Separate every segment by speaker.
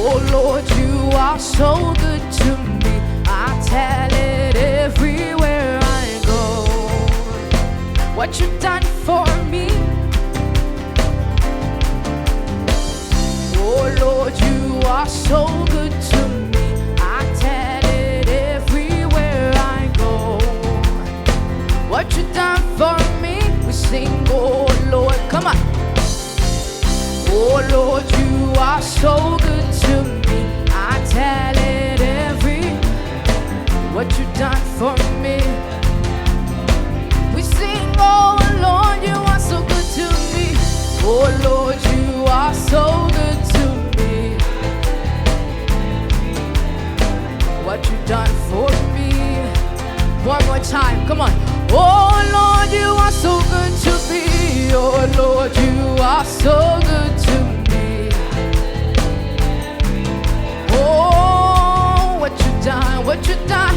Speaker 1: Oh Lord, you are so good to me. I tell it everywhere I go. What you've done for me. Oh Lord, you are so good to me. I tell it everywhere I go. What you've done for me. We sing, oh Lord, come on. Oh Lord, you are so good to me. I tell it every what you done for me. We sing, oh Lord, you are so good to me. Oh Lord, you are so good to me. What you done for me. One more time, come on. Oh Lord, you are so good to me. Oh Lord, you are so good to me. Oh, what you done, what you done.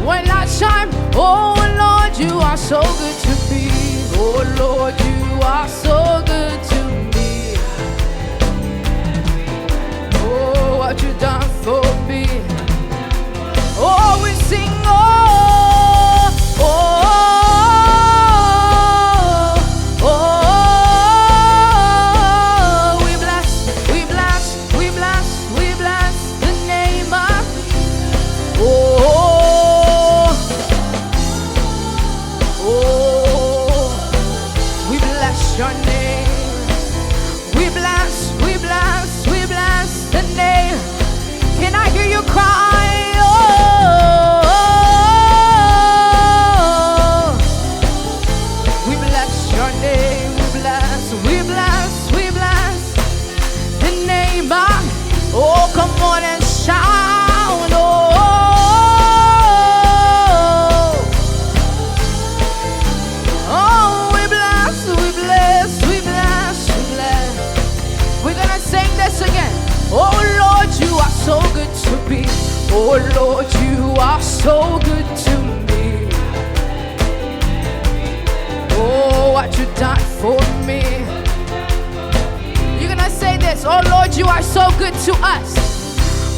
Speaker 1: One last time. Oh Lord, you are so good to me. Oh Lord, you are so good to me. Oh, what you done for me. Oh, we sing, oh, oh, oh, oh, we bless, we bless, we bless, we bless the name of, oh, oh, we bless your name. We bless, we bless, we bless the name. Can I hear you cry? Oh, come on and shout, oh, oh, we bless, we bless, we bless, we bless. We're gonna sing this again. Oh Lord, you are so good to me. Oh Lord, you are so good to me. Oh, what you done for me. Say this, oh Lord, you are so good to us.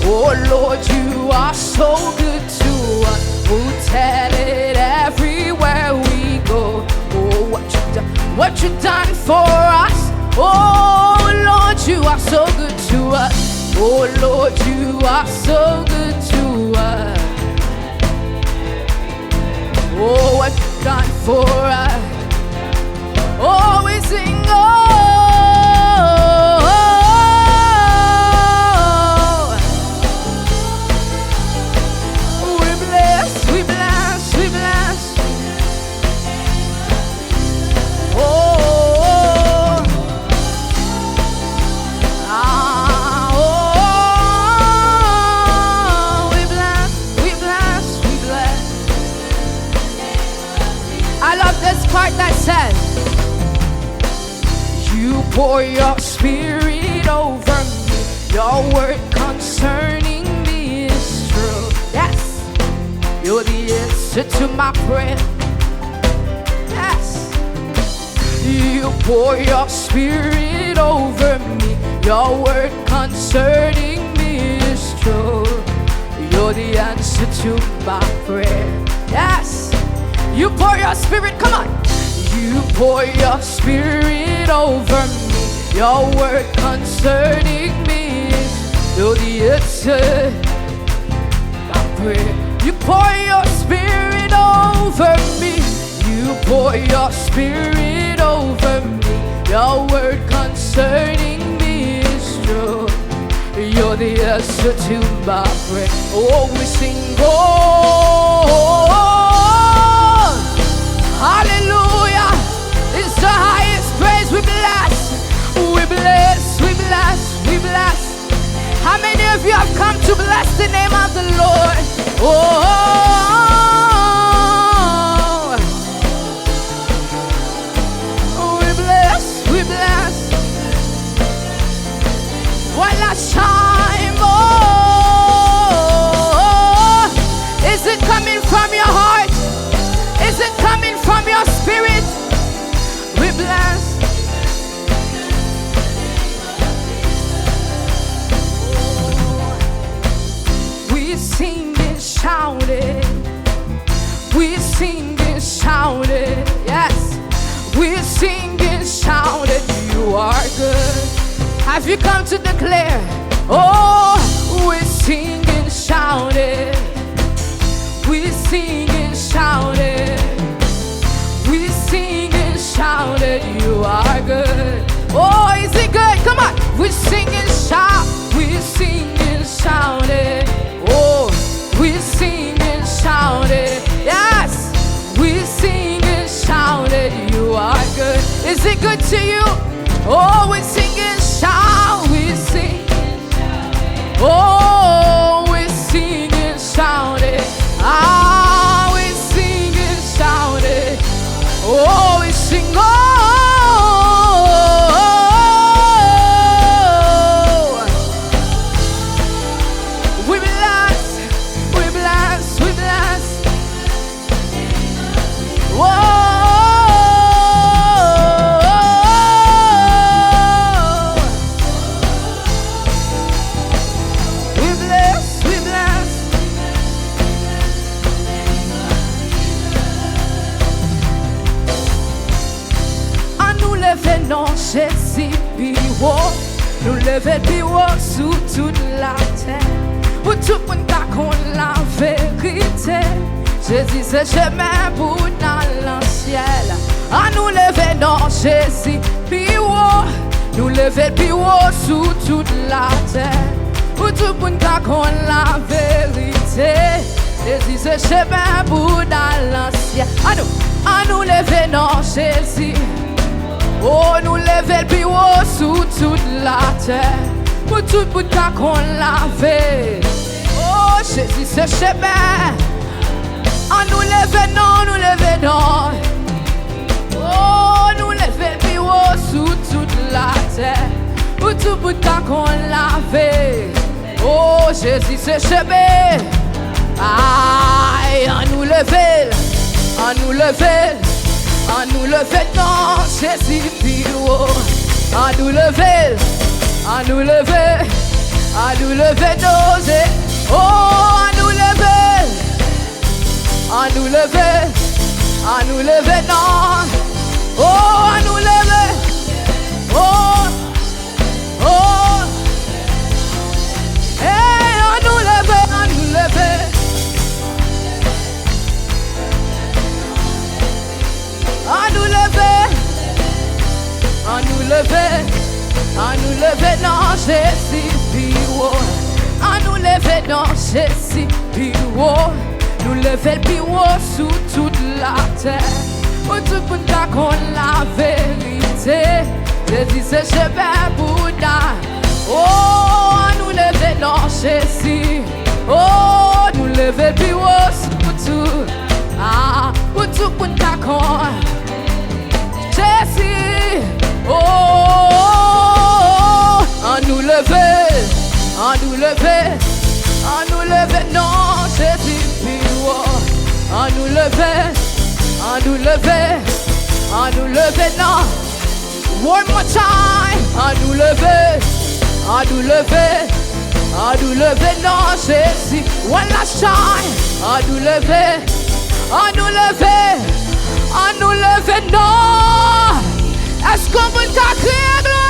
Speaker 1: Oh Lord, you are so good to us. We'll tell it everywhere we go. Oh, what you done for us. Oh Lord, you are so good to us. Oh Lord, you are so good to us. Oh, what you done for us. Oh, we sing, oh. That says, you pour your spirit over me. Your word concerning me is true. Yes, you're the answer to my prayer. Yes, you pour your spirit over me. Your word concerning me is true. You're the answer to my prayer. Yes, you pour your spirit, come on. You pour your spirit over me. Your word concerning me is you're the answer. I pray. You pour your spirit over me. You pour your spirit over me. Your word concerning me is true. You're the answer to my prayer. Oh, we sing, oh, hallelujah. It's the highest praise. We bless, we bless, we bless, we bless. How many of you have come to bless the name of the Lord? Oh, we bless, we bless. One last time, oh, is it coming from your heart? Is it coming from your spirit? We bless. Have you come to declare? Oh, we're singing, shouting. We're singing, shouting. We're singing, shouting. You are good. Oh, is it good? Come on. We're singing, shout. We're singing, shouting. Oh, we're singing, shouting. Yes, we're singing, shouting. You are good. Is it good to you? Oh, we're singing, shout. We're singing, shouting. Oh, we're singing, shouting. Ah, we're singing, shouting. Oh, we sing.
Speaker 2: Non, Jésus, piwo, nous lever piwo sous toute la terre. Pour tout le monde qui la vérité. Jésus, c'est chemin pour dans le ciel. À nous lever, non, Jésus, piwo, nous lever piwo sous toute la terre. Pour tout le monde qui la vérité. Jésus, c'est chemin pour dans le ciel. À nous lever, non, Jésus. Oh, nous lever le plus haut sous toute la terre. Pour tout le monde qu'on lave. Oh, Jésus, c'est chemin. Ah, nous lever, non, nous lever, non. Oh, nous lever le plus haut sous toute la terre. Pour tout le monde qu'on lave. Oh, Jésus, c'est chemin. Aïe, à nous lever. À nous lever. À nous lever, non, Jésus, piwo. À nous lever, à nous lever, à nous lever, non, Jésus. Oh, à nous lever, à nous lever, à nous lever, non. Oh, à nous lever, oh, oh. Hey, à nous lever, à nous lever. À nous lever, à nous lever, à nous lever, non, Jésus, piwo. À nous lever, non, Jésus, piwo. Nous lever, piwo, sous toute la terre. Pour tout le monde qu'on la vérité. Jésus, c'est chemin pour nous. Oh, à nous lever, non, Jésus. Oh, nous lever, piwo, sous tout. Ah, pour tout le monde qu'on Jésus, oh, à nous lever, à nous lever, à nous lever, non, Jésus, piwo, à nous lever, à nous lever, à nous lever, non, one more time, à nous lever, à nous lever, à nous lever, non, Jésus, one last time, à nous lever, à nous lever. À nous lever, non. Est-ce qu'on peut crier gloire?